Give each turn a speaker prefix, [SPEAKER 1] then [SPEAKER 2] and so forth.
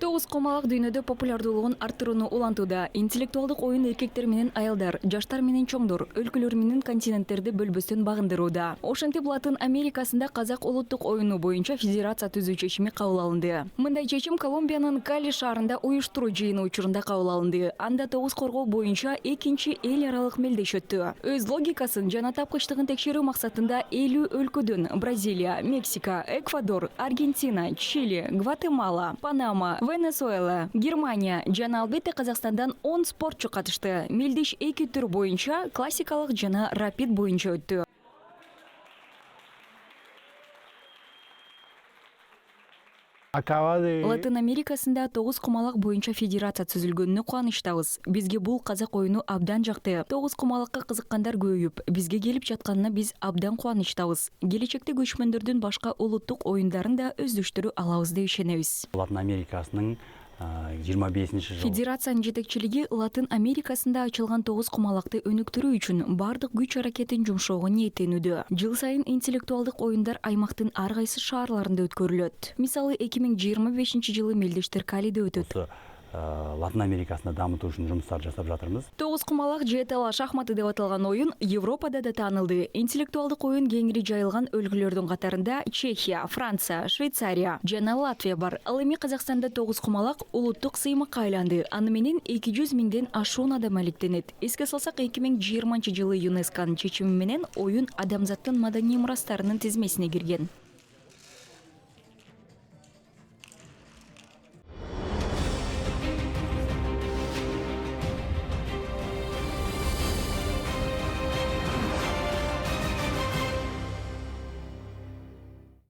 [SPEAKER 1] Тогуз комалак дүйнөдө популярдуулугун арттырууну улантууда. Интеллектуалдык оюн эркектер менен аялдар, жаштар менен чоңдор, өлкөлөр менен континенттерди бөлбөстөн багындырууда. Ошентип Латын Америкасында казак улуттук оюну боюнча федерация түзүү чечими кабыл алынды. Мындай чечим Колумбиянын Кали шаарында уюштуруу жыйыны учурунда кабыл алынды. Анда тогуз коргоо боюнча экинчи эл аралык мелдеш өттү. Өз логикасын жана тапкычтыгын текшерүү максатында 50 өлкөдөн Бразилия, Мексика, Эквадор, Аргентина, Чили, Гватемала, Панама, Венесуэла, Германия жана албетте Казакстандан 10 спортчу катышты. Мелдеш эки түр боюнча классикалык жана рапид боюнча өттү. Латын Америкасында тогуз кумалак боюнча федерация түзүлгөнүнө кубанычтабыз. Бизге бул казак оюну абдан жакты. Тогуз кумалакка кызыккандар көбөйүп, бизге келип жатканына биз абдан кубанычтабыз. Келечекте көчмөндөрдүн башка улуттук оюндарын да өздөштүрө алабыз деп ишенебиз.
[SPEAKER 2] Латын Америкасынын 25-жыл.
[SPEAKER 1] Федерациянын жетекчилиги Латын Америкасында ачылган тогуз кумалакты өнүктүрүү үчүн бардык күч аракетин жумшоого ниеттенүүдө. Жыл сайын интеллектуалдык оюндар аймактын ар кайсы шаарларында өткөрүлөт. Мисалы 2025-жылы мелдештер Калиде өтөт.
[SPEAKER 2] Латын Америкасында дамытуу үчүн жумуштар жасап жатырбыз.
[SPEAKER 1] Тогуз кумалак жетала шахматы деп аталган оюн Европада да таанылды. Интеллектуалдык оюн кеңири жайылган өлкөлөрдүн катарында Чехия, Франция, Швейцария жана Латвия бар. Ал эми Казакстанда тогуз кумалак улуттук сыймыкка айланды. Аны менен 200 миңден ашуун адам алектенет. Эске салсак 2020-жылы ЮНЕСКОнун чечими менен оюн адамзаттын маданий мурастарынын тизмесине кирген.